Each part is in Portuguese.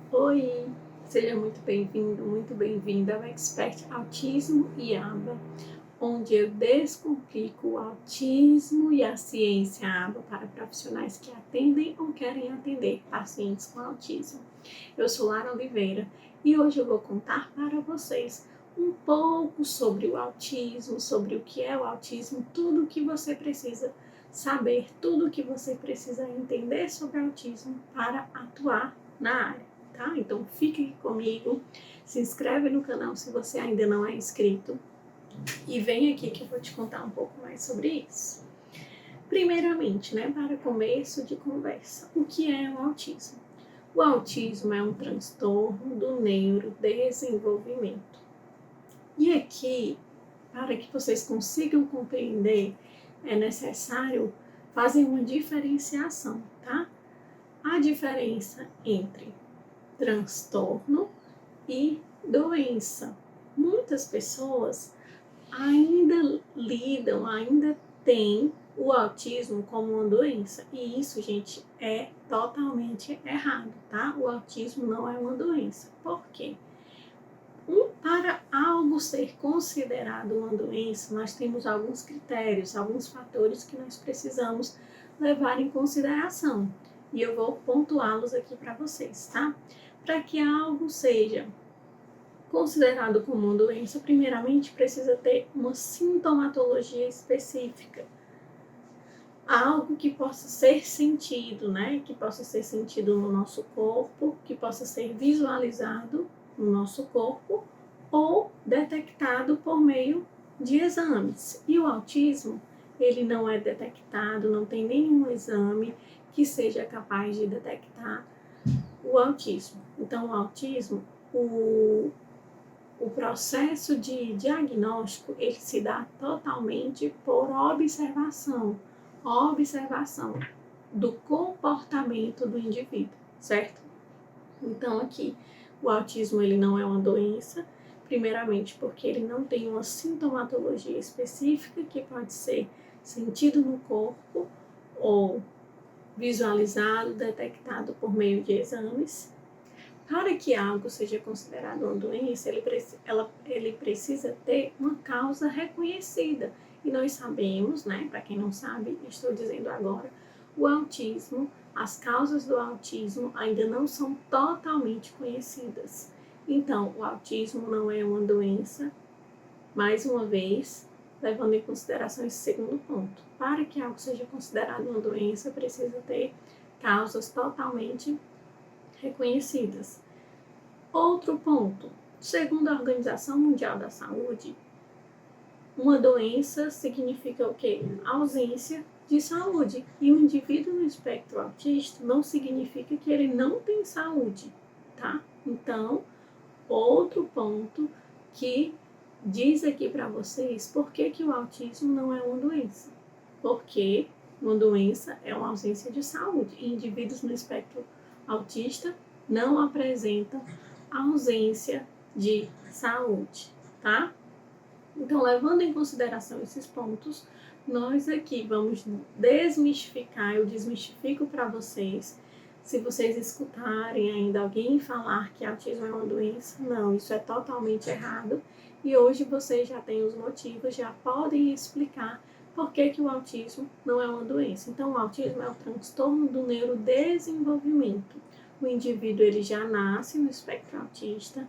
Oi, seja muito bem-vindo, muito bem-vinda ao Expert Autismo e ABA, onde eu descomplico o autismo e a ciência ABA para profissionais que atendem ou querem atender pacientes com autismo. Eu sou Lara Oliveira e hoje eu vou contar para vocês um pouco sobre o autismo, sobre o que é o autismo, tudo o que você precisa saber, tudo o que você precisa entender sobre o autismo para atuar na área. Tá? Então fique aqui comigo, se inscreve no canal se você ainda não é inscrito e vem aqui que eu vou te contar um pouco mais sobre isso. Primeiramente, para começo de conversa, o que é o autismo? O autismo é um transtorno do neurodesenvolvimento. E aqui, para que vocês consigam compreender, é necessário fazer uma diferenciação, tá? A diferença entre transtorno e doença. Muitas pessoas ainda têm o autismo como uma doença. E isso, gente, é totalmente errado, tá? O autismo não é uma doença. Por quê? Para algo ser considerado uma doença, nós temos alguns critérios, alguns fatores que nós precisamos levar em consideração. E eu vou pontuá-los aqui para vocês, tá? Para que algo seja considerado como uma doença, primeiramente precisa ter uma sintomatologia específica. Algo que possa ser sentido, Que possa ser sentido no nosso corpo, que possa ser visualizado no nosso corpo ou detectado por meio de exames. E o autismo, ele não é detectado, não tem nenhum exame que seja capaz de detectar o autismo. Então, o autismo, o processo de diagnóstico, ele se dá totalmente por observação do comportamento do indivíduo, certo? Então, aqui, o autismo ele não é uma doença, primeiramente porque ele não tem uma sintomatologia específica que pode ser sentido no corpo ou visualizado, detectado por meio de exames. Para que algo seja considerado uma doença, ele precisa ter uma causa reconhecida. E nós sabemos, para quem não sabe, estou dizendo agora, o autismo, as causas do autismo ainda não são totalmente conhecidas. Então, o autismo não é uma doença, mais uma vez, levando em consideração esse segundo ponto. Para que algo seja considerado uma doença, precisa ter causas totalmente reconhecidas. Outro ponto, segundo a Organização Mundial da Saúde, uma doença significa o quê? Ausência de saúde. E o indivíduo no espectro autista não significa que ele não tem saúde, tá? Então, outro ponto que diz aqui para vocês por que o autismo não é uma doença. Porque uma doença é uma ausência de saúde. E indivíduos no espectro autista não apresentam ausência de saúde, tá? Então, levando em consideração esses pontos, nós aqui vamos desmistificar, eu desmistifico para vocês. Se vocês escutarem ainda alguém falar que autismo é uma doença, não, isso é totalmente errado. E hoje vocês já têm os motivos, já podem explicar por que o autismo não é uma doença. Então, o autismo é o transtorno do neurodesenvolvimento. O indivíduo ele já nasce no espectro autista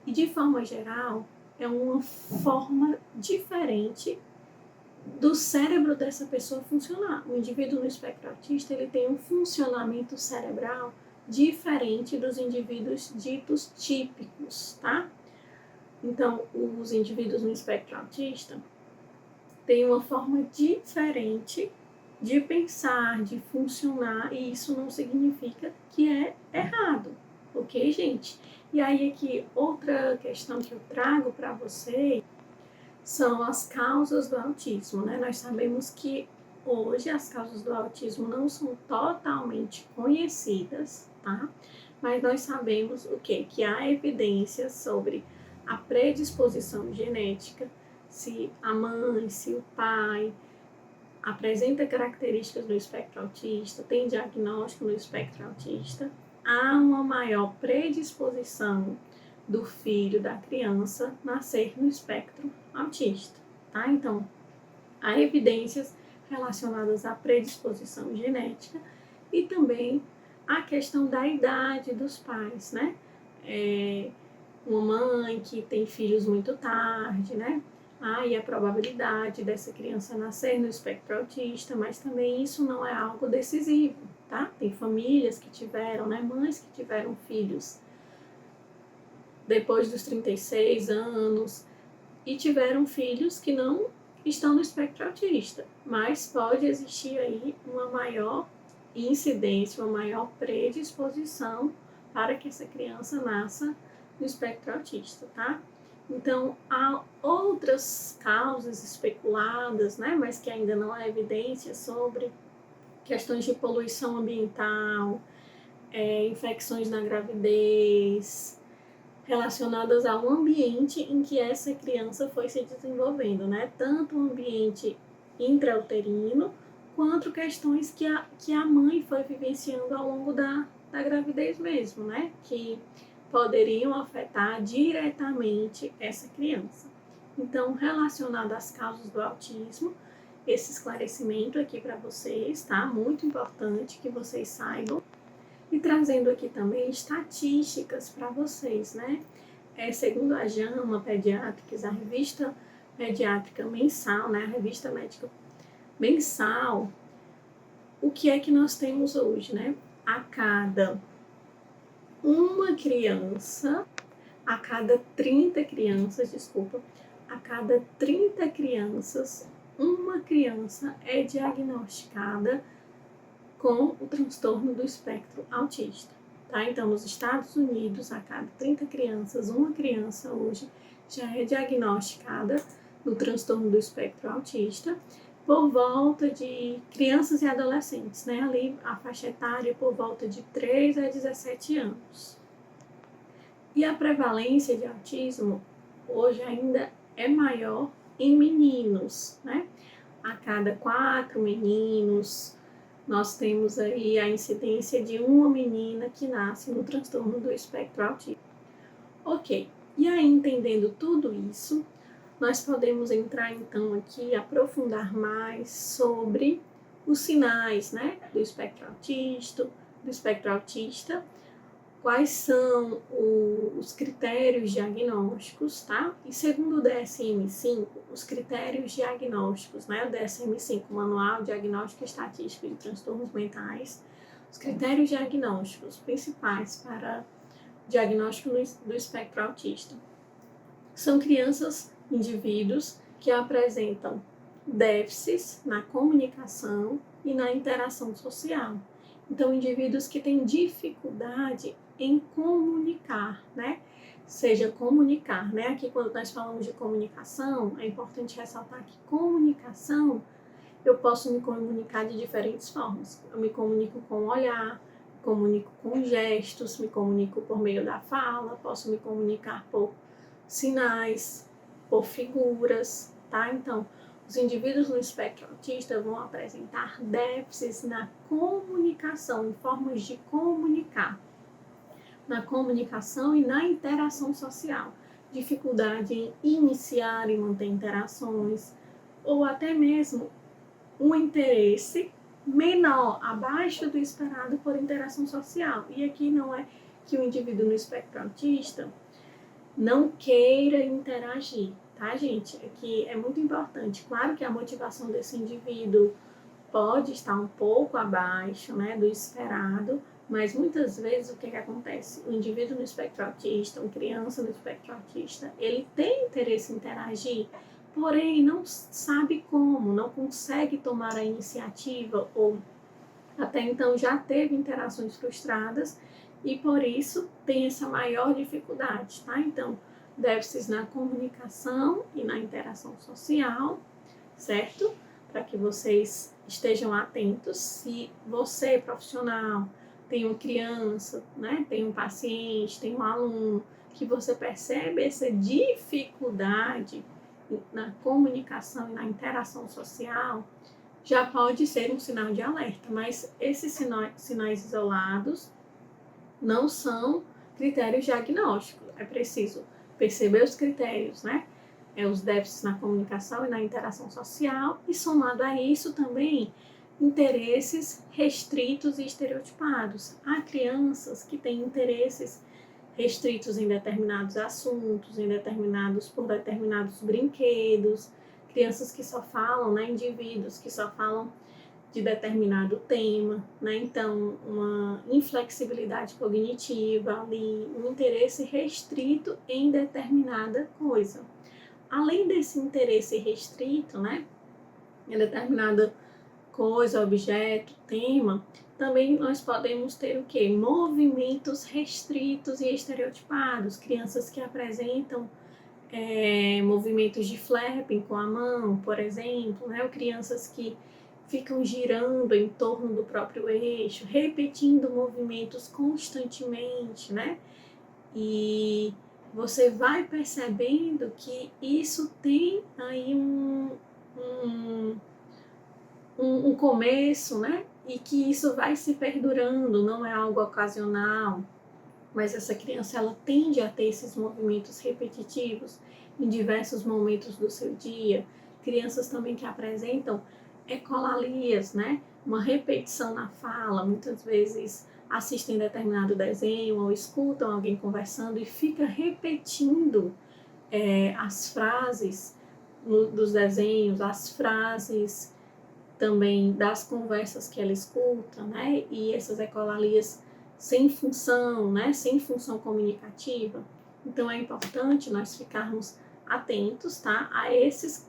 e, de forma geral, é uma forma diferente do cérebro dessa pessoa funcionar. O indivíduo no espectro autista ele tem um funcionamento cerebral diferente dos indivíduos ditos típicos, tá? Então, os indivíduos no espectro autista têm uma forma diferente de pensar, de funcionar, e isso não significa que é errado, ok, gente? E aí aqui, outra questão que eu trago para vocês são as causas do autismo, Nós sabemos que hoje as causas do autismo não são totalmente conhecidas, tá? Mas nós sabemos o quê? Que há evidências sobre a predisposição genética, se a mãe, se o pai apresenta características do espectro autista, tem diagnóstico no espectro autista, há uma maior predisposição do filho, da criança, nascer no espectro autista, tá? Então, há evidências relacionadas à predisposição genética e também a questão da idade dos pais, né? Uma mãe que tem filhos muito tarde, né? E a probabilidade dessa criança nascer no espectro autista, mas também isso não é algo decisivo, tá? Tem famílias que tiveram, né? Mães que tiveram filhos depois dos 36 anos e tiveram filhos que não estão no espectro autista, mas pode existir aí uma maior incidência, uma maior predisposição para que essa criança nasça no espectro autista, tá? Então, há outras causas especuladas, né, mas que ainda não há evidência sobre questões de poluição ambiental, infecções na gravidez, relacionadas ao ambiente em que essa criança foi se desenvolvendo, né? Tanto o ambiente intrauterino, quanto questões que a mãe foi vivenciando ao longo da gravidez mesmo, né? Que poderiam afetar diretamente essa criança. Então, relacionado às causas do autismo, esse esclarecimento aqui para vocês, tá? Muito importante que vocês saibam. E trazendo aqui também estatísticas para vocês, né? Segundo a JAMA Pediatrics, a revista pediátrica mensal, né? A revista médica mensal, o que é que nós temos hoje, né? A cada 30 crianças, uma criança é diagnosticada com o transtorno do espectro autista, tá? Então, nos Estados Unidos, a cada 30 crianças, uma criança hoje já é diagnosticada no transtorno do espectro autista, por volta de crianças e adolescentes, né? Ali a faixa etária por volta de 3 a 17 anos. E a prevalência de autismo hoje ainda é maior em meninos, né? A cada 4 meninos, nós temos aí a incidência de uma menina que nasce no transtorno do espectro autista. Ok, e aí entendendo tudo isso, nós podemos entrar então aqui e aprofundar mais sobre os sinais, né, do espectro autista, quais são os critérios diagnósticos, tá? E segundo o DSM-5, os critérios diagnósticos, né? O DSM-5, Manual Diagnóstico e Estatístico de Transtornos Mentais, os critérios diagnósticos principais para diagnóstico do espectro autista são indivíduos que apresentam déficits na comunicação e na interação social. Então, indivíduos que têm dificuldade em comunicar, né? Seja comunicar, né? Aqui, quando nós falamos de comunicação, é importante ressaltar que comunicação, eu posso me comunicar de diferentes formas. Eu me comunico com o olhar, me comunico com gestos, me comunico por meio da fala, posso me comunicar por sinais, por figuras, tá? Então, os indivíduos no espectro autista vão apresentar déficits na comunicação, em formas de comunicar, na comunicação e na interação social, dificuldade em iniciar e manter interações, ou até mesmo um interesse menor, abaixo do esperado por interação social. E aqui não é que o indivíduo no espectro autista não queira interagir, tá, gente? Aqui é muito importante. Claro que a motivação desse indivíduo pode estar um pouco abaixo, né, do esperado, mas muitas vezes o que acontece? O indivíduo no espectro autista, uma criança no espectro autista, ele tem interesse em interagir, porém não sabe como, não consegue tomar a iniciativa ou até então já teve interações frustradas e por isso tem essa maior dificuldade, tá? Então, déficits na comunicação e na interação social, certo? Para que vocês estejam atentos. Se você, profissional, tem uma criança, né? Tem um paciente, tem um aluno, que você percebe essa dificuldade na comunicação e na interação social, já pode ser um sinal de alerta, mas esses sinais isolados não são critérios diagnósticos. É preciso perceber os critérios, né? Os déficits na comunicação e na interação social, e somado a isso também interesses restritos e estereotipados. Há crianças que têm interesses restritos em determinados assuntos, por determinados brinquedos, crianças que só falam, né, indivíduos que só falam de determinado tema, né? Então, uma inflexibilidade cognitiva ali, um interesse restrito em determinada coisa. Além desse interesse restrito, né, em determinada coisa, objeto, tema, também nós podemos ter o quê? Movimentos restritos e estereotipados, crianças que apresentam movimentos de flapping com a mão, por exemplo, né? Ou crianças que ficam girando em torno do próprio eixo, repetindo movimentos constantemente, né? E você vai percebendo que isso tem aí um começo, né? E que isso vai se perdurando, não é algo ocasional, mas essa criança ela tende a ter esses movimentos repetitivos em diversos momentos do seu dia. Crianças também que apresentam ecolalias, né? Uma repetição na fala, muitas vezes assistem determinado desenho ou escutam alguém conversando e fica repetindo as frases dos desenhos, as frases também das conversas que ela escuta, né? E essas ecolalias sem função, né? Sem função comunicativa. Então é importante nós ficarmos atentos, tá? A esses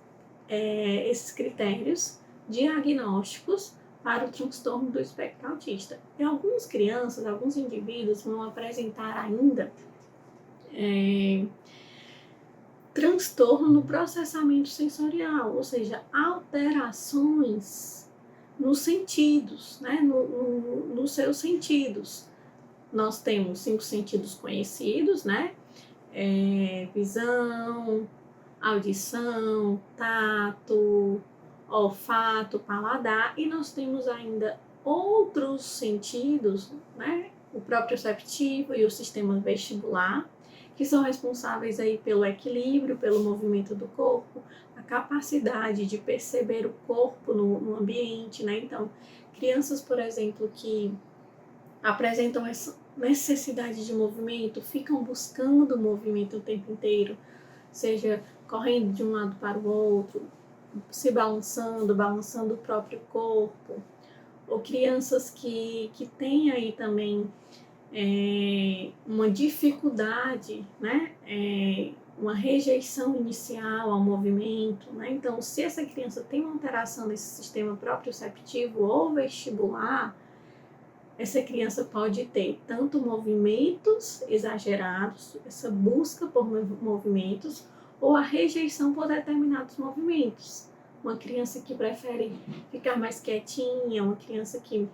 critérios diagnósticos para o transtorno do espectro autista. E algumas crianças, alguns indivíduos vão apresentar ainda transtorno no processamento sensorial, ou seja, alterações nos sentidos, né? Nos seus sentidos. Nós temos 5 sentidos conhecidos, né? Visão, audição, tato, olfato, paladar, e nós temos ainda outros sentidos, né? O proprioceptivo e o sistema vestibular, que são responsáveis aí pelo equilíbrio, pelo movimento do corpo, a capacidade de perceber o corpo no ambiente, né? Então, crianças, por exemplo, que apresentam essa necessidade de movimento, ficam buscando movimento o tempo inteiro, seja correndo de um lado para o outro, se balançando o próprio corpo, ou crianças que têm aí também uma dificuldade, né? Uma rejeição inicial ao movimento, né? Então, se essa criança tem uma alteração nesse sistema proprioceptivo ou vestibular, essa criança pode ter tanto movimentos exagerados, essa busca por movimentos, ou a rejeição por determinados movimentos. Uma criança que prefere ficar mais quietinha, uma criança que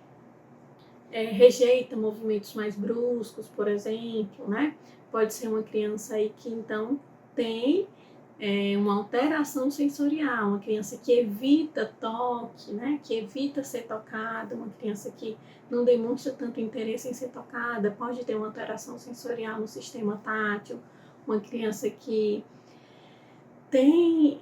rejeita movimentos mais bruscos, por exemplo, né? Pode ser uma criança aí que então tem uma alteração sensorial, uma criança que evita toque, né? Que evita ser tocada, uma criança que não demonstra tanto interesse em ser tocada, pode ter uma alteração sensorial no sistema tátil, uma criança que tem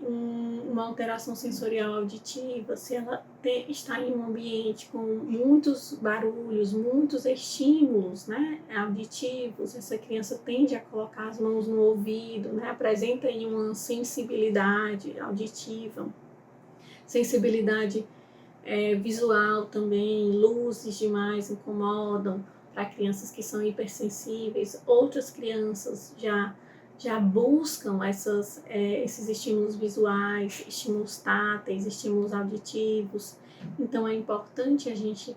uma alteração sensorial auditiva, se ela está em um ambiente com muitos barulhos, muitos estímulos, né, auditivos, essa criança tende a colocar as mãos no ouvido, né, apresenta aí uma sensibilidade auditiva, sensibilidade visual também, luzes demais incomodam para crianças que são hipersensíveis. Outras crianças já buscam esses estímulos visuais, estímulos táteis, estímulos auditivos. Então é importante a gente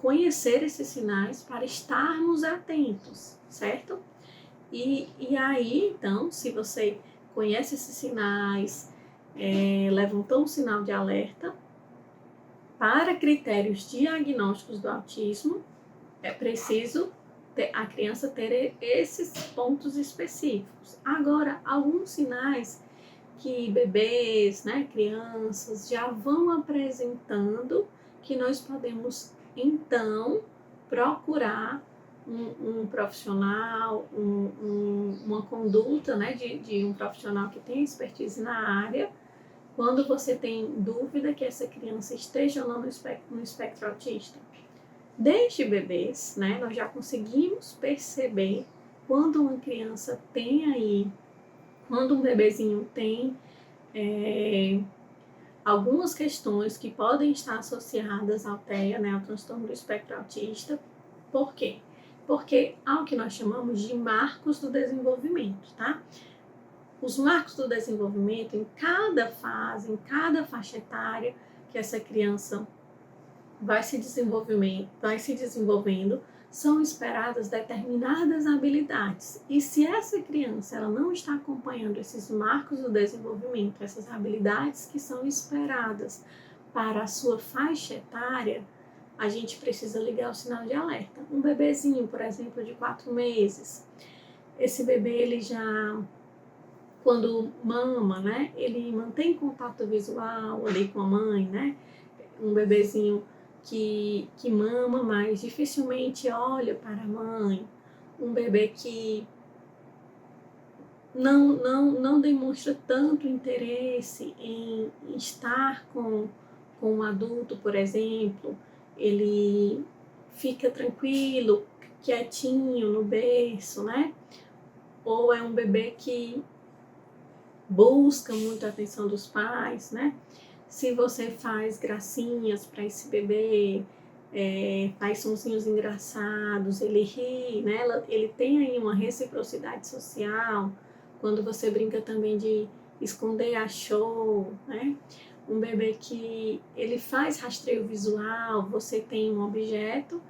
conhecer esses sinais para estarmos atentos, certo? E aí, então, se você conhece esses sinais, levantou um sinal de alerta, para critérios diagnósticos do autismo, é preciso a criança ter esses pontos específicos. Agora, alguns sinais que bebês, né, crianças já vão apresentando, que nós podemos então procurar um profissional, uma conduta, né, de um profissional que tem expertise na área, quando você tem dúvida que essa criança esteja ou não no espectro autista. Desde bebês, né, nós já conseguimos perceber quando uma criança tem aí, quando um bebezinho tem algumas questões que podem estar associadas ao TEA, né, ao transtorno do espectro autista. Por quê? Porque há o que nós chamamos de marcos do desenvolvimento, tá? Os marcos do desenvolvimento, em cada fase, em cada faixa etária que essa criança vai se desenvolvendo, são esperadas determinadas habilidades. E se essa criança ela não está acompanhando esses marcos do desenvolvimento, essas habilidades que são esperadas para a sua faixa etária, a gente precisa ligar o sinal de alerta. Um bebezinho, por exemplo, de 4 meses, esse bebê, ele já, quando mama, né, ele mantém contato visual ali com a mãe, né? Um bebezinho que mama, mas dificilmente olha para a mãe. Um bebê que não demonstra tanto interesse em estar com um adulto, por exemplo. Ele fica tranquilo, quietinho no berço, né? Ou é um bebê que busca muito a atenção dos pais, né? Se você faz gracinhas para esse bebê, faz sonzinhos engraçados, ele ri, né? Ele tem aí uma reciprocidade social. Quando você brinca também de esconder achou, né? Um bebê que ele faz rastreio visual, você tem um objeto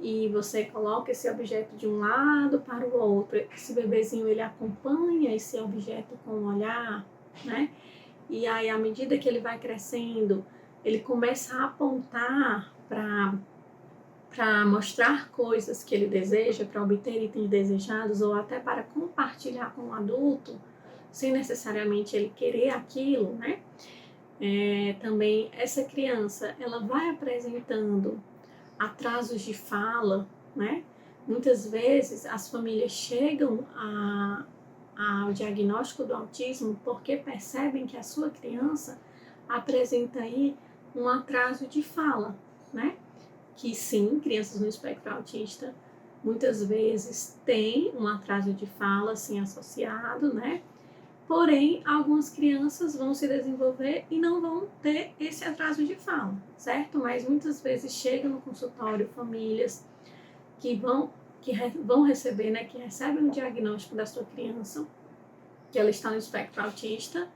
e você coloca esse objeto de um lado para o outro. Esse bebezinho, ele acompanha esse objeto com o olhar, né? E aí, à medida que ele vai crescendo, ele começa a apontar para mostrar coisas que ele deseja, para obter itens desejados ou até para compartilhar com o adulto, sem necessariamente ele querer aquilo, né? Também essa criança, ela vai apresentando atrasos de fala, né? Muitas vezes as famílias chegam ao diagnóstico do autismo porque percebem que a sua criança apresenta aí um atraso de fala, né? Que sim, crianças no espectro autista muitas vezes têm um atraso de fala assim associado, né? Porém, algumas crianças vão se desenvolver e não vão ter esse atraso de fala, certo? Mas muitas vezes chegam no consultório famílias que vão receber, né, que recebem o diagnóstico da sua criança, que ela está no espectro autista,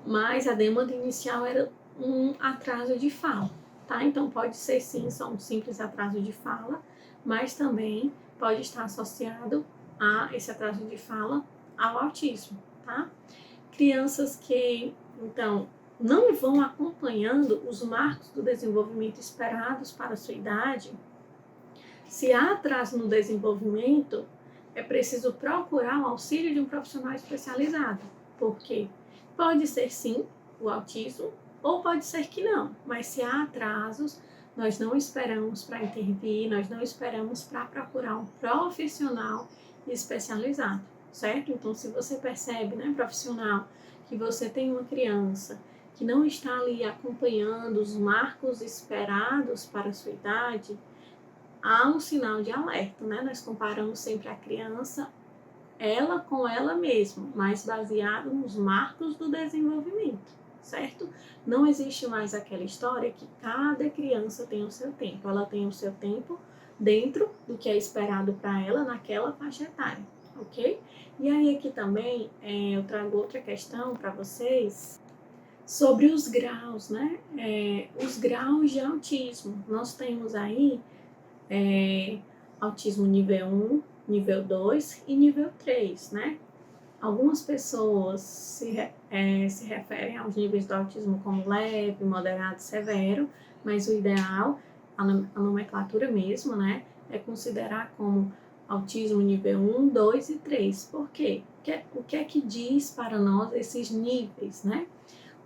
mas a demanda inicial era um atraso de fala, tá? Então pode ser sim, só um simples atraso de fala, mas também pode estar associado a esse atraso de fala ao autismo, tá? Crianças que, então, não vão acompanhando os marcos do desenvolvimento esperados para a sua idade. Se há atraso no desenvolvimento, é preciso procurar o auxílio de um profissional especializado, porque pode ser sim o autismo ou pode ser que não, mas se há atrasos, nós não esperamos para intervir, nós não esperamos para procurar um profissional especializado, certo? Então, se você percebe, né, profissional, que você tem uma criança que não está ali acompanhando os marcos esperados para a sua idade, há um sinal de alerta, né? Nós comparamos sempre a criança, ela com ela mesma, mas baseado nos marcos do desenvolvimento, certo? Não existe mais aquela história que cada criança tem o seu tempo, ela tem o seu tempo dentro do que é esperado para ela naquela faixa etária, ok? E aí aqui também eu trago outra questão para vocês sobre os graus, né? Os graus de autismo. Nós temos aí autismo nível 1, nível 2 e nível 3, né? Algumas pessoas se referem aos níveis do autismo como leve, moderado e severo, mas o ideal, a nomenclatura mesmo, né, é considerar como autismo nível 1, 2 e 3. Por quê? O que é que diz para nós esses níveis, né?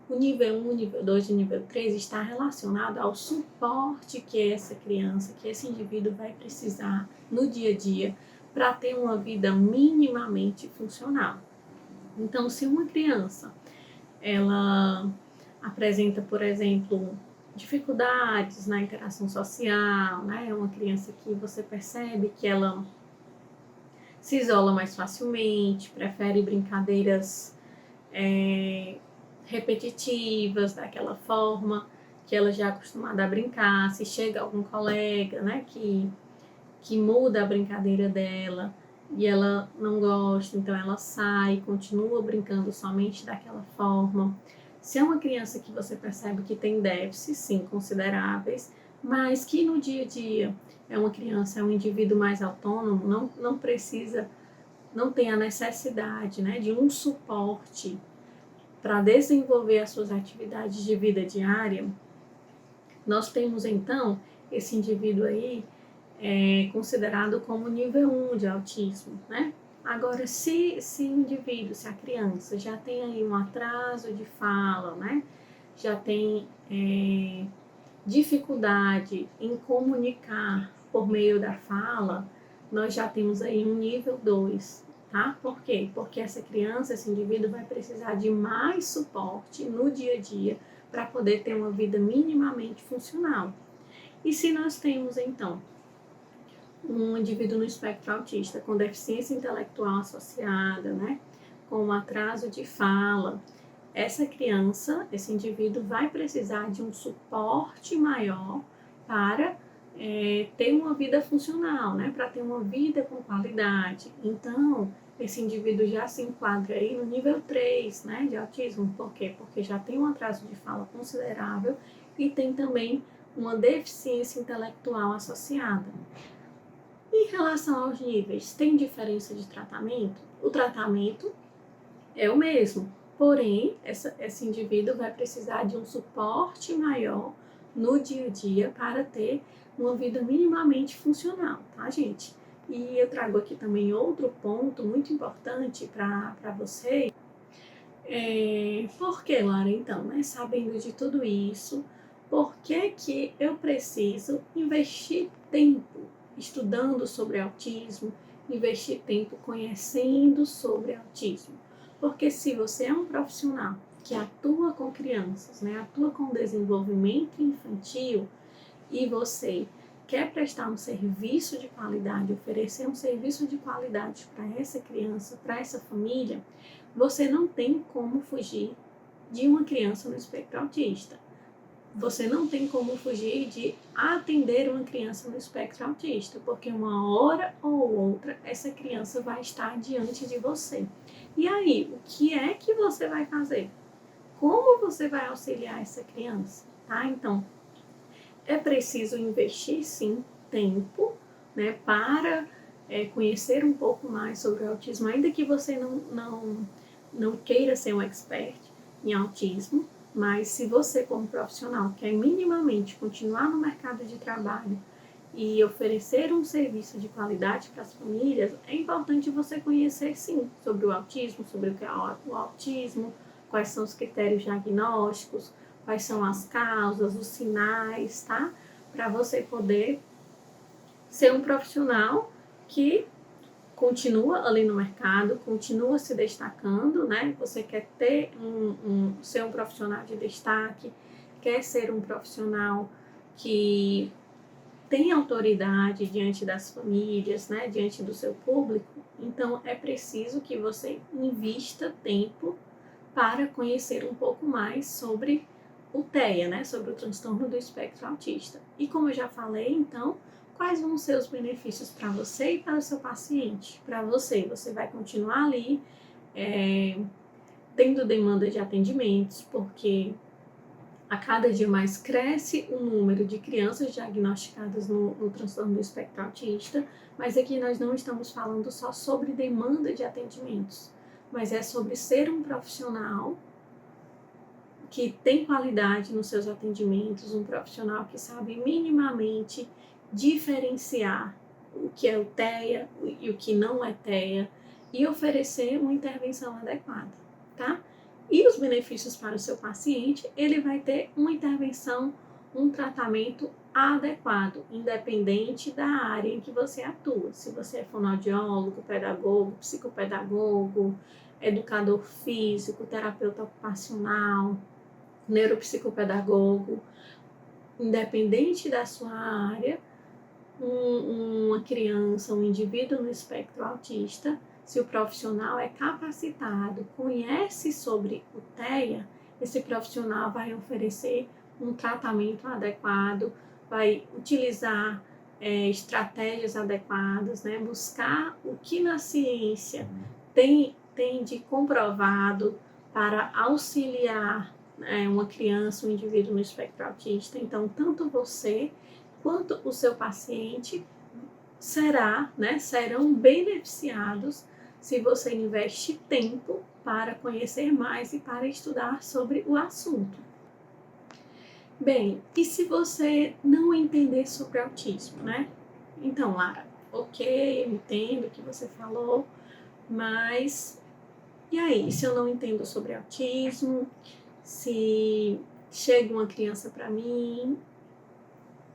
O nível 1, nível 2 e nível 3 está relacionado ao suporte que essa criança, que esse indivíduo vai precisar no dia a dia para ter uma vida minimamente funcional. Então, se uma criança ela apresenta, por exemplo, dificuldades na interação social, né? É uma criança que você percebe que ela se isola mais facilmente, prefere brincadeiras repetitivas, daquela forma que ela já é acostumada a brincar. Se chega algum colega, né, que muda a brincadeira dela e ela não gosta, então ela sai, continua brincando somente daquela forma. Se é uma criança que você percebe que tem déficits, sim, consideráveis, mas que no dia a dia é uma criança, é um indivíduo mais autônomo, não precisa, não tem a necessidade, né, de um suporte para desenvolver as suas atividades de vida diária, nós temos então esse indivíduo aí considerado como nível 1 de autismo, né? Agora, se o indivíduo, se a criança já tem aí um atraso de fala, né? Já tem dificuldade em comunicar por meio da fala, nós já temos aí um nível 2, tá? Por quê? Porque essa criança, esse indivíduo vai precisar de mais suporte no dia a dia para poder ter uma vida minimamente funcional. E se nós temos, então, um indivíduo no espectro autista com deficiência intelectual associada, né, com um atraso de fala, essa criança, esse indivíduo vai precisar de um suporte maior para ter uma vida funcional, né, para ter uma vida com qualidade. Então, esse indivíduo já se enquadra aí no nível 3, né, de autismo. Por quê? Porque já tem um atraso de fala considerável e tem também uma deficiência intelectual associada. Em relação aos níveis, tem diferença de tratamento? O tratamento é o mesmo, porém, esse indivíduo vai precisar de um suporte maior no dia a dia para ter uma vida minimamente funcional, tá, gente? E eu trago aqui também outro ponto muito importante para você. Por que, Lara, então, né? Sabendo de tudo isso, por que eu preciso investir tempo estudando sobre autismo, investir tempo conhecendo sobre autismo? Porque se você é um profissional que atua com crianças, né, atua com desenvolvimento infantil e você quer prestar um serviço de qualidade, oferecer um serviço de qualidade para essa criança, para essa família, você não tem como fugir de uma criança no espectro autista. Você não tem como fugir de atender uma criança no espectro autista, porque uma hora ou outra essa criança vai estar diante de você. E aí, o que é que você vai fazer? Como você vai auxiliar essa criança? Tá? Então, é preciso investir sim tempo, né, para conhecer um pouco mais sobre o autismo, ainda que você não queira ser um expert em autismo, mas se você como profissional quer minimamente continuar no mercado de trabalho e oferecer um serviço de qualidade para as famílias, é importante você conhecer sim sobre o autismo, sobre o que é o autismo, quais são os critérios diagnósticos, quais são as causas, os sinais, tá? Para você poder ser um profissional que continua ali no mercado, continua se destacando, né? Você quer ter ser um profissional de destaque, quer ser um profissional que tem autoridade diante das famílias, né? Diante do seu público. Então, é preciso que você invista tempo para conhecer um pouco mais sobre o TEA, né? Sobre o transtorno do espectro autista. E como eu já falei, então, quais vão ser os benefícios para você e para o seu paciente? Para você vai continuar ali tendo demanda de atendimentos, porque a cada dia mais cresce o número de crianças diagnosticadas no transtorno do espectro autista, mas aqui nós não estamos falando só sobre demanda de atendimentos, mas é sobre ser um profissional que tem qualidade nos seus atendimentos, um profissional que sabe minimamente diferenciar o que é o TEA e o que não é TEA e oferecer uma intervenção adequada, tá? E os benefícios para o seu paciente, ele vai ter uma intervenção, um tratamento adequado, independente da área em que você atua. Se você é fonoaudiólogo, pedagogo, psicopedagogo, educador físico, terapeuta ocupacional, neuropsicopedagogo, independente da sua área, uma criança, um indivíduo no espectro autista, se o profissional é capacitado, conhece sobre o TEA, esse profissional vai oferecer um tratamento adequado, vai utilizar estratégias adequadas, né? Buscar o que na ciência tem de comprovado para auxiliar uma criança, um indivíduo no espectro autista. Então, tanto você quanto o seu paciente serão beneficiados se você investe tempo para conhecer mais e para estudar sobre o assunto. Bem, e se você não entender sobre autismo, né? Então, Lara, ok, eu entendo o que você falou, mas e aí, se eu não entendo sobre autismo, se chega uma criança para mim,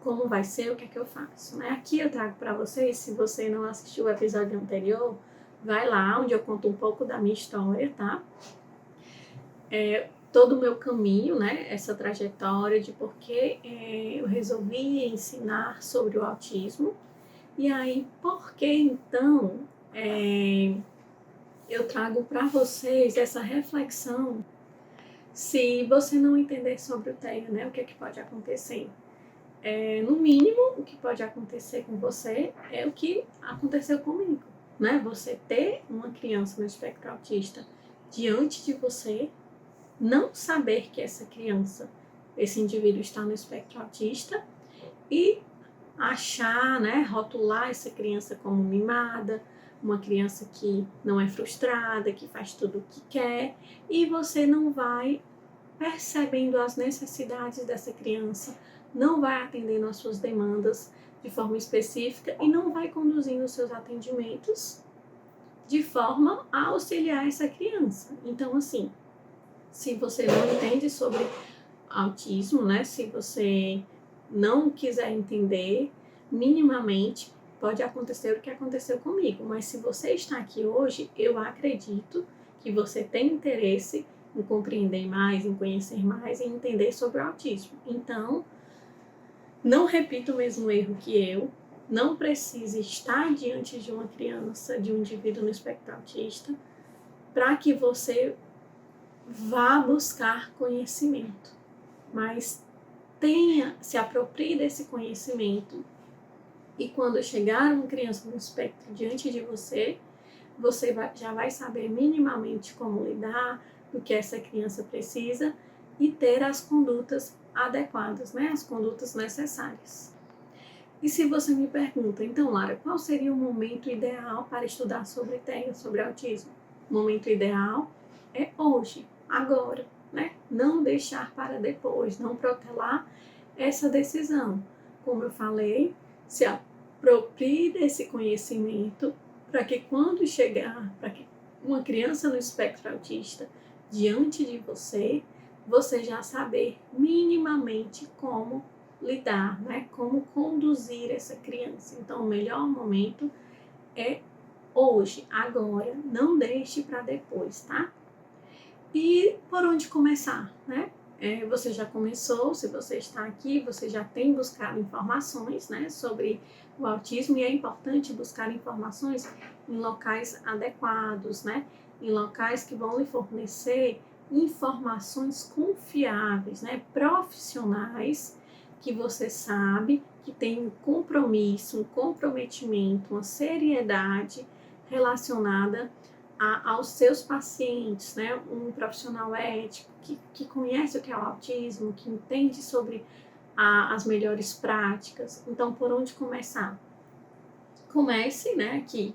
como vai ser, o que é que eu faço, né? Aqui eu trago para vocês, se você não assistiu o episódio anterior, vai lá, onde eu conto um pouco da minha história, tá? Todo o meu caminho, né? Essa trajetória de por que eu resolvi ensinar sobre o autismo. E aí, por que então eu trago para vocês essa reflexão. Se você não entender sobre o TEA, né? O que é que pode acontecer? No mínimo, o que pode acontecer com você é o que aconteceu comigo, né? Você ter uma criança no espectro autista diante de você, não saber que essa criança, esse indivíduo está no espectro autista e achar, né, rotular essa criança como mimada, uma criança que não é frustrada, que faz tudo o que quer, e você não vai percebendo as necessidades dessa criança, não vai atendendo às suas demandas de forma específica e não vai conduzindo os seus atendimentos de forma a auxiliar essa criança. Então, assim, se você não entende sobre autismo, né? Se você não quiser entender minimamente, pode acontecer o que aconteceu comigo. Mas se você está aqui hoje, eu acredito que você tem interesse em compreender mais, em conhecer mais e entender sobre o autismo. Então, não repita o mesmo erro que eu. Não precise estar diante de uma criança, de um indivíduo no espectro autista, para que você vá buscar conhecimento. Mas se aproprie desse conhecimento e quando chegar uma criança no espectro diante de você, você já vai saber minimamente como lidar, do que essa criança precisa e ter as condutas adequadas, né? As condutas necessárias. E se você me pergunta, então, Lara, qual seria o momento ideal para estudar sobre TEA, sobre autismo? O momento ideal é hoje, agora, né? Não deixar para depois, não protelar essa decisão. Como eu falei, se aproprie desse conhecimento para que quando chegar, para que uma criança no espectro autista diante de você, você já saber minimamente como lidar, né? Como conduzir essa criança. Então, o melhor momento é hoje, agora, não deixe para depois, tá? E por onde começar, né? Você já começou, se você está aqui, você já tem buscado informações, né, sobre o autismo e é importante buscar informações em locais adequados, né? Em locais que vão lhe fornecer informações confiáveis, né? Profissionais que você sabe que tem um compromisso, um comprometimento, uma seriedade relacionada aos seus pacientes, né? Um profissional ético que conhece o que é o autismo, que entende sobre as melhores práticas. Então, por onde começar? Comece, né, aqui.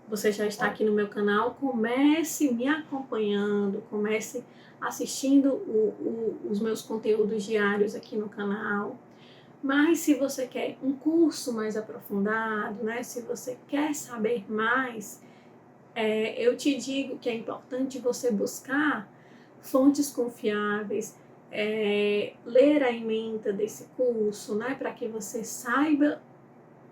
Você já está aqui no meu canal, comece me acompanhando, comece assistindo os meus conteúdos diários aqui no canal. Mas se você quer um curso mais aprofundado, né, se você quer saber mais, eu te digo que é importante você buscar fontes confiáveis, ler a ementa desse curso, né, para que você saiba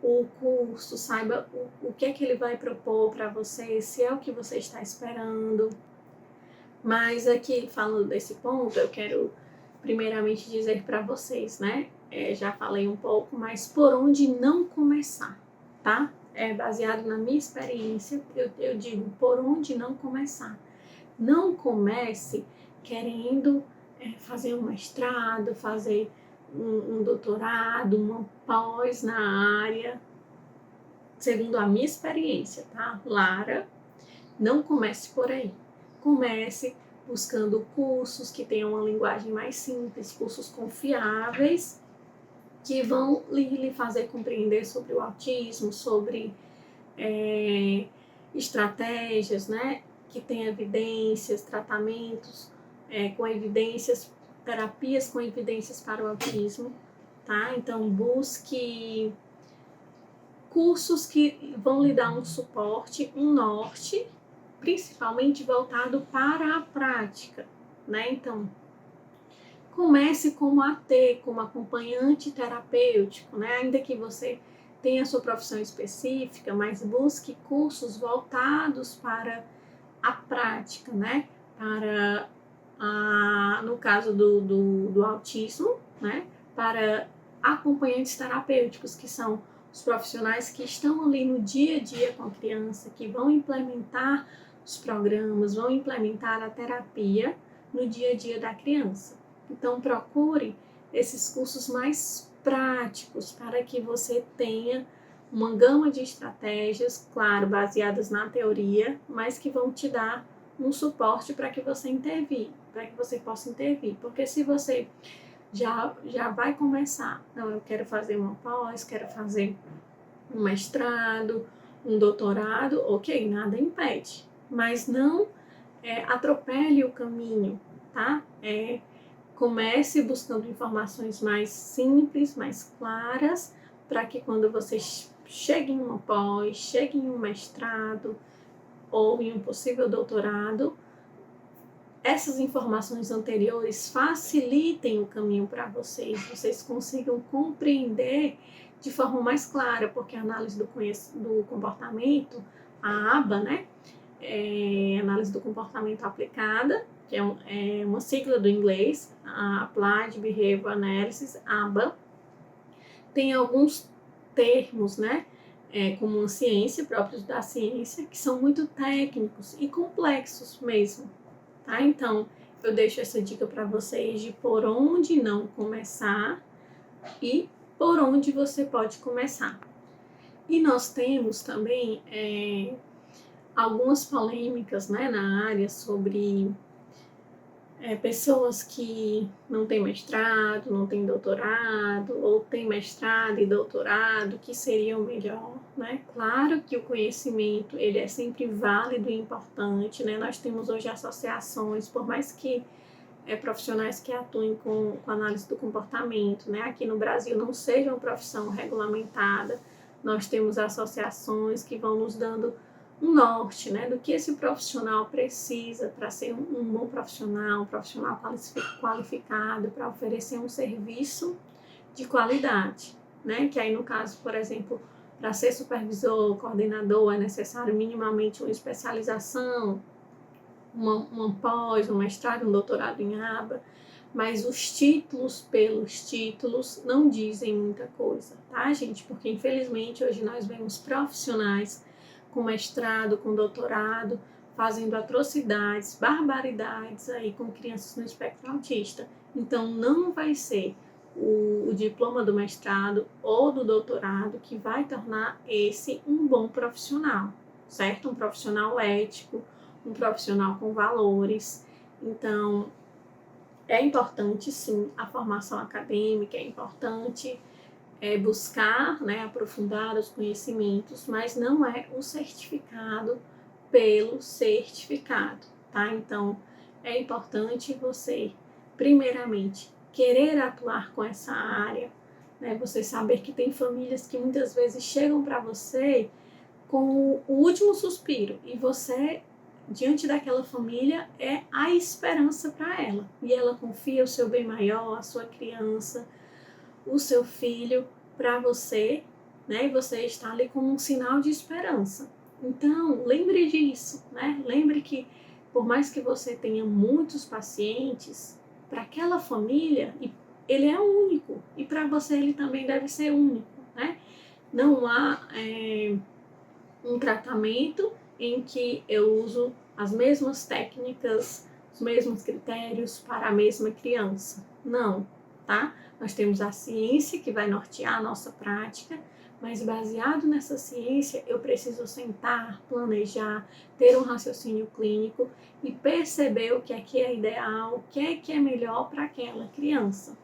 o curso, saiba o que é que ele vai propor para você, se é o que você está esperando. Mas aqui, falando desse ponto, eu quero primeiramente dizer para vocês, né, já falei um pouco, mas por onde não começar, tá? Baseado na minha experiência, eu digo por onde não começar. Não comece querendo fazer um mestrado, fazer um doutorado, uma pós na área. Segundo a minha experiência, tá? Lara, não comece por aí. Comece buscando cursos que tenham uma linguagem mais simples, cursos confiáveis, que vão lhe fazer compreender sobre o autismo, sobre estratégias, né? Que tem evidências, tratamentos com evidências, terapias com evidências para o autismo, tá? Então, busque cursos que vão lhe dar um suporte, um norte, principalmente voltado para a prática, né? Então, comece como AT, como acompanhante terapêutico, né? Ainda que você tenha a sua profissão específica, mas busque cursos voltados para a prática, né? Para, no caso do autismo, né? Para acompanhantes terapêuticos, que são os profissionais que estão ali no dia a dia com a criança, que vão implementar os programas, vão implementar a terapia no dia a dia da criança. Então, procure esses cursos mais práticos para que você tenha uma gama de estratégias, claro, baseadas na teoria, mas que vão te dar um suporte para que você intervir, para que você possa intervir. Porque se você já vai começar, não, eu quero fazer uma pós, quero fazer um mestrado, um doutorado, ok, nada impede, mas não atropele o caminho, tá? Comece buscando informações mais simples, mais claras, para que quando você chegue em uma pós, chegue em um mestrado ou em um possível doutorado, essas informações anteriores facilitem o caminho para vocês consigam compreender de forma mais clara, porque a análise do comportamento, a ABA, né, análise do comportamento aplicada, que é uma sigla do inglês, a Applied Behavior Analysis, ABA, tem alguns termos, né, como uma ciência, próprios da ciência, que são muito técnicos e complexos mesmo, tá? Então, eu deixo essa dica para vocês de por onde não começar e por onde você pode começar. E nós temos também algumas polêmicas, né, na área sobre pessoas que não têm mestrado, não têm doutorado, ou têm mestrado e doutorado, que seria o melhor, né? Claro que o conhecimento, ele é sempre válido e importante, né? Nós temos hoje associações, por mais que profissionais que atuem com análise do comportamento, né? Aqui no Brasil não seja uma profissão regulamentada, nós temos associações que vão nos dando um norte, né, do que esse profissional precisa para ser um bom profissional, um profissional qualificado, para oferecer um serviço de qualidade, né, que aí no caso, por exemplo, para ser supervisor, coordenador, é necessário minimamente uma especialização, uma pós, um mestrado, um doutorado em ABA, mas os títulos pelos títulos não dizem muita coisa, tá, gente? Porque infelizmente hoje nós vemos profissionais com mestrado, com doutorado, fazendo atrocidades, barbaridades aí com crianças no espectro autista. Então, não vai ser o diploma do mestrado ou do doutorado que vai tornar esse um bom profissional, certo? Um profissional ético, um profissional com valores. Então, é importante, sim, a formação acadêmica, é importante buscar, né, aprofundar os conhecimentos, mas não é o certificado pelo certificado, tá? Então, é importante você, primeiramente, querer atuar com essa área, né? Você saber que tem famílias que muitas vezes chegam para você com o último suspiro e você diante daquela família é a esperança para ela. E ela confia o seu bem maior, a sua criança, o seu filho para você, né? E você está ali como um sinal de esperança. Então, lembre disso, né? Lembre que por mais que você tenha muitos pacientes, para aquela família, ele é único. E para você ele também deve ser único, né? Não há um tratamento em que eu uso as mesmas técnicas, os mesmos critérios para a mesma criança. Não, tá? Nós temos a ciência que vai nortear a nossa prática, mas baseado nessa ciência, eu preciso sentar, planejar, ter um raciocínio clínico e perceber o que é ideal, o que é melhor para aquela criança.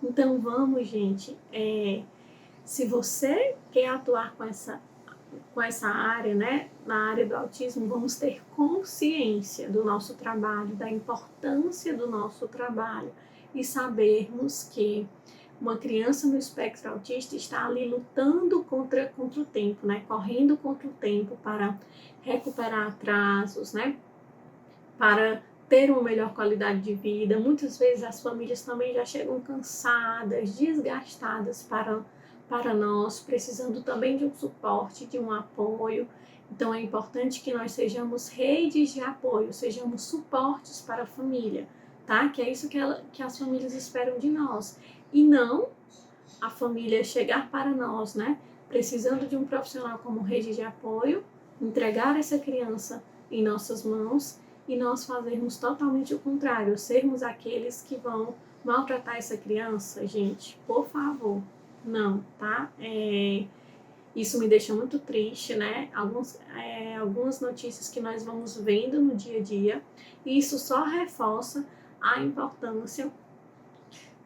Então vamos, gente, se você quer atuar com essa área, né, na área do autismo, vamos ter consciência do nosso trabalho, da importância do nosso trabalho e sabermos que uma criança no espectro autista está ali lutando contra o tempo, né, correndo contra o tempo para recuperar atrasos, né, para ter uma melhor qualidade de vida. Muitas vezes as famílias também já chegam cansadas, desgastadas para nós, precisando também de um suporte, de um apoio. Então é importante que nós sejamos redes de apoio, sejamos suportes para a família, tá? Que é isso que as famílias esperam de nós. E não a família chegar para nós, né? Precisando de um profissional como rede de apoio, entregar essa criança em nossas mãos e nós fazermos totalmente o contrário, sermos aqueles que vão maltratar essa criança, gente, por favor. Não, tá? Isso me deixa muito triste, né? Algumas notícias que nós vamos vendo no dia a dia, e isso só reforça a importância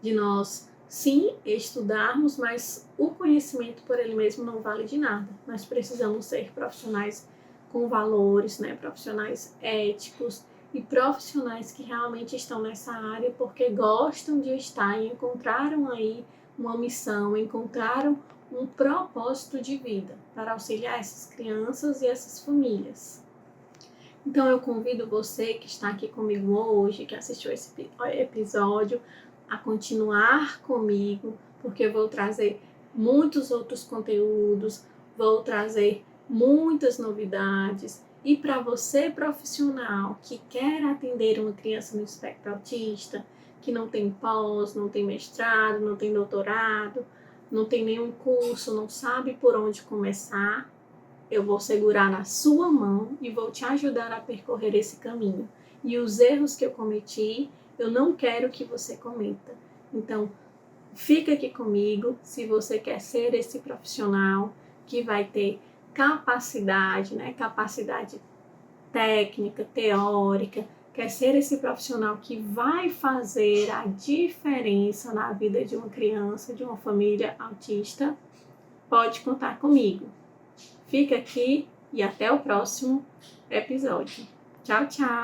de nós, sim, estudarmos, mas o conhecimento por ele mesmo não vale de nada. Nós precisamos ser profissionais com valores, né? Profissionais éticos e profissionais que realmente estão nessa área porque gostam de estar e encontraram aí uma missão, encontraram um propósito de vida para auxiliar essas crianças e essas famílias. Então eu convido você que está aqui comigo hoje, que assistiu esse episódio, a continuar comigo, porque eu vou trazer muitos outros conteúdos, vou trazer muitas novidades. E para você, profissional, que quer atender uma criança no espectro autista, que não tem pós, não tem mestrado, não tem doutorado, não tem nenhum curso, não sabe por onde começar, eu vou segurar na sua mão e vou te ajudar a percorrer esse caminho. E os erros que eu cometi, eu não quero que você cometa. Então, fica aqui comigo se você quer ser esse profissional que vai ter capacidade, né? Capacidade técnica, teórica, quer ser esse profissional que vai fazer a diferença na vida de uma criança, de uma família autista, pode contar comigo. Fica aqui e até o próximo episódio. Tchau, tchau!